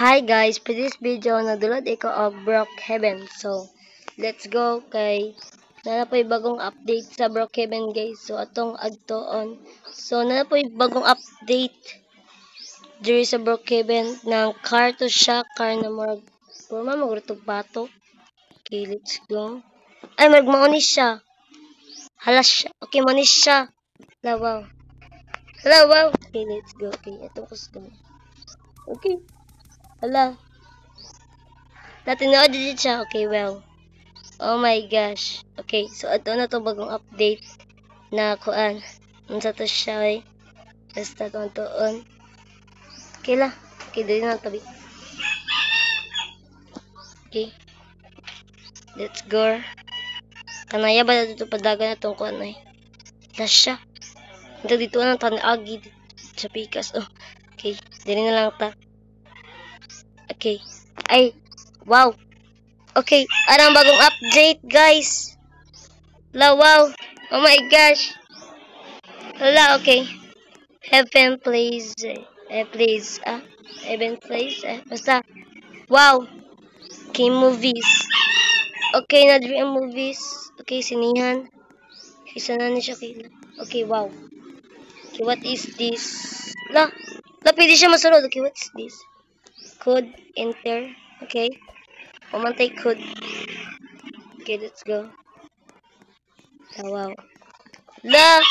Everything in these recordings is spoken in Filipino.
Hi guys, for this video nagdulod iko og Brookhaven. So, let's go kay nanapoy bagong update sa Brookhaven guys. So, atong agtuon. So, nanapoy bagong update diri sa Brookhaven ng car to siya, car na murag purma magurtog bato. Okay, let's go. Ay, magmaunis siya. Halas siya. Okay, manis siya. Hala, wow. Hala, wow. Okay, let's go. Okay, itong custom. Okay. Hala. Natinood din siya. Okay, well. Oh my gosh. Okay, so ato na to bagong update na kuan. Unsa to siya eh. Basta tuon. Okay la. Okay, dali na tabi. Okay. Let's go. Kanaya ba na dito padagan na tong kuan eh. Na siya. Ito dito na tanagi sa pikas. Oh. Okay, dali na lang ta. Okay. Ay, wow. Okay, anong bagong update, guys? Hala, wow. Oh my gosh. Hala, okay. Heaven plays. Please. Heaven plays. Basta. Wow. Okay, movies. Okay, na-dream movies. Okay, sinihan. Okay, sana na siya. Okay, wow. Okay, what is this? La, pwede siya masunod. Okay, what's this? Code, enter. Okay. Pamantay code. Okay, let's go. Oh, wow. La,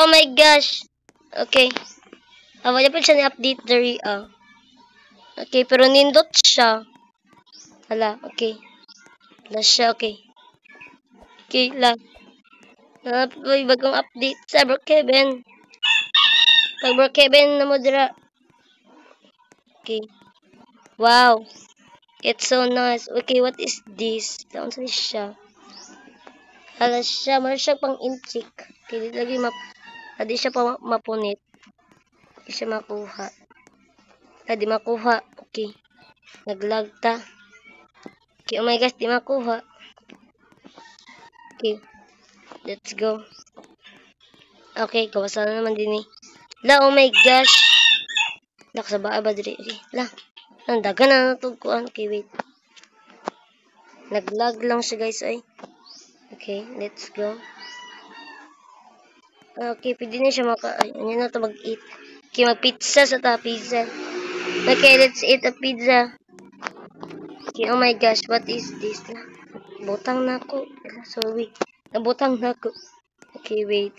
oh my gosh. Okay. Wala pa siya ni-update dari. Okay, pero nindot siya. Hala, okay. Hala siya, okay. Okay, la. May bagong update sa Brookhaven. Pag Brookhaven na mo dira. Okay. Wow. It's so nice. Okay, what is this? Saan siya? Hala siya, meron siya pang inchik. Okay, di siya pa mapunit. Di siya makuha. Di makuha. Okay. Naglag ta. Okay, oh my gosh, di makuha. Okay. Let's go. Okay, kawasan na naman din eh. La, oh my gosh. Nakasabaa ba diri? Okay, la. Nandagan na natugkuan. Okay, wait. Naglag lang siya guys ay. Okay, let's go. Okay, pwede na siya ano na ito mag-eat. Okay, mag-pizza sa ta, pizza. Okay, let's eat a pizza. Okay, oh my gosh, what is this? Butang na ako. Sorry. Nabutang na ako. Okay, wait.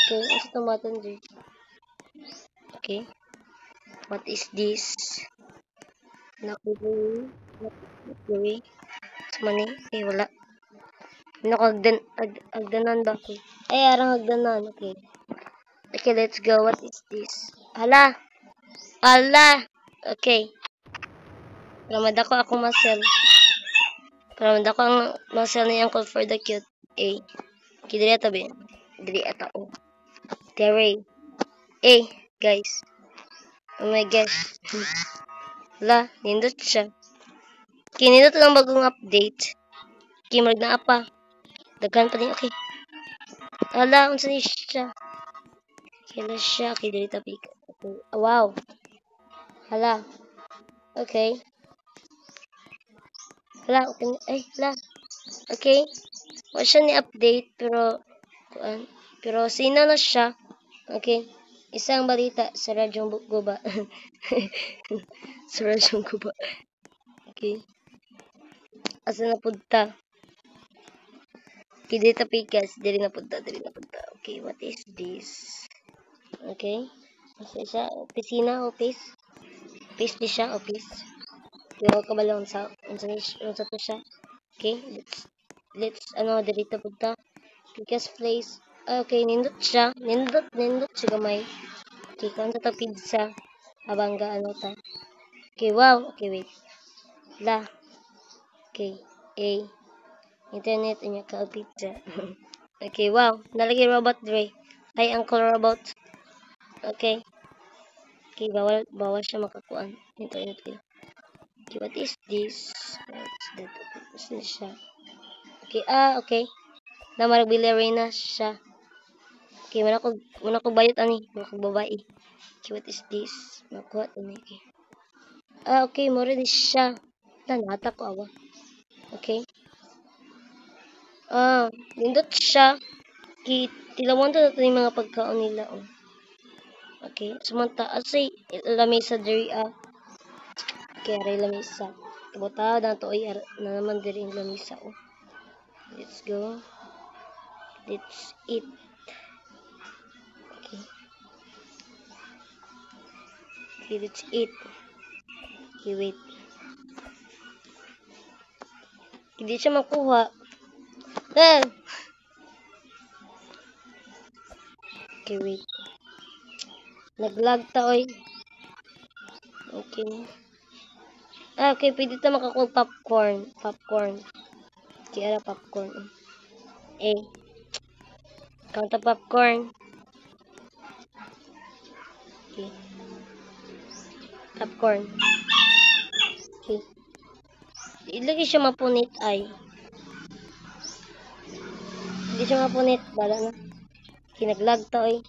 Okay, asa tomaton dyan? Okay. What is this? Nakuha. Mani? Eh, wala. Agdanan ba ako? Ay, arang agdanan. Okay. Okay, let's go. What is this? Hala! Okay. Ramad ako muscle. Ramad ako ang muscle niyang call for the cute. A. Okay, dili ata ba? Dili ata o. Terry. A, guys. Oh my gosh. Hala, nindot siya. Okay, nindot lang bagong update. Okay, marag na apa. Daghan pa din. Okay. Hala, unsa ni siya? Okay, na siya. Okay, dili tapik. Okay. Wow. Hala. Okay. Hala, okay. Ay, hala. Okay. Wala siya ni-update, pero sino na siya? Okay. Isang balita sa Radyong Guba. Sa Radyong Guba. Okay. Asa na punta? Okay, dito pikas. Dili na punta. Okay, what is this? Okay. Asa siya? Opisina, office. Office di siya, office. Pero kabalong sa unsa to siya. Okay, let's dito punta. Pikas place. Okay, nindot siya. Nindot siya gamay. Okay, kung sa pizza. Habang ta. Okay, wow. Okay, wait. La. Okay, A. Internet niya ka pizza. Okay, wow. Nalagay robot Dre. Ay, Uncle Robot. Okay. Okay, bawal siya makakuan. Internet. Okay, what is this? What's that? What's this siya? Okay, okay. Na marag Villarena siya. Okay, muna ko bayot ani, muna ko babae. Okay, what is this? Makuha to na okay. Okay, mo rin siya. Nanata ko awa. Okay. Nindot siya. Tilawan to natin yung mga pagkaon nila. Oh. Okay. Sumanta, asay lamesa diri Okay, aray lamesa. Kabutaw na to ay na naman diri yung lamesa. Oh. Let's go. Let's eat. Okay. Okay, let's eat. Okay, wait. Hindi siya makuha. Okay, wait. Naglag ta, oy. Okay. Okay, pwede ta makakuha popcorn. Popcorn. Okay, ara popcorn. Count the popcorn. Okay. Popcorn. Okay. Ilagay siya mapunit ay. Hindi siya mapunit. Bala na. Okay, naglag ta, oy.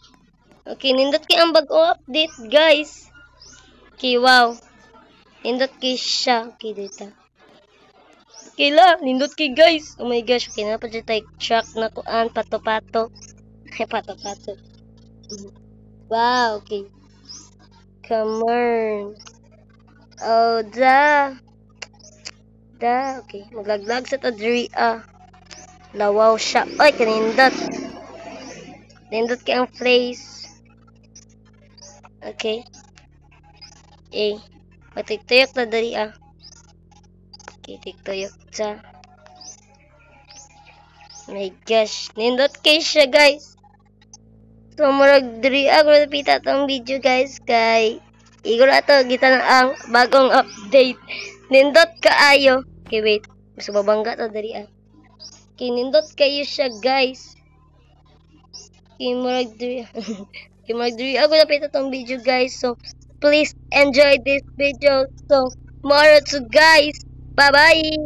Okay, nindot kay ang bag-o update, guys. Okay, wow. Nindot kay siya. Okay, dito. Okay la, nindot kay guys. Oh my gosh, okay na pa dyan tayo truck na kuan, pato-pato. Pato-pato. Wow, okay. Come on. Oh, okay. Maglaglag sa to, diri, Lawaw siya. Oy, kanindot. Nindot kay ang place. Okay. Matigtuyok na dali Okay, tigtuyok sa. My gosh. Nindot kay siya, guys. So, murag dali kung napita itong video, guys. Kay, igor ato, kita na ang bagong update. Nindot kaayo. Okay, wait. Mas babangga to dali Okay, nindot kayo siya, guys. Okay, murag dali ako napita itong video, guys. So, please enjoy this video. So, more to guys. Bye-bye.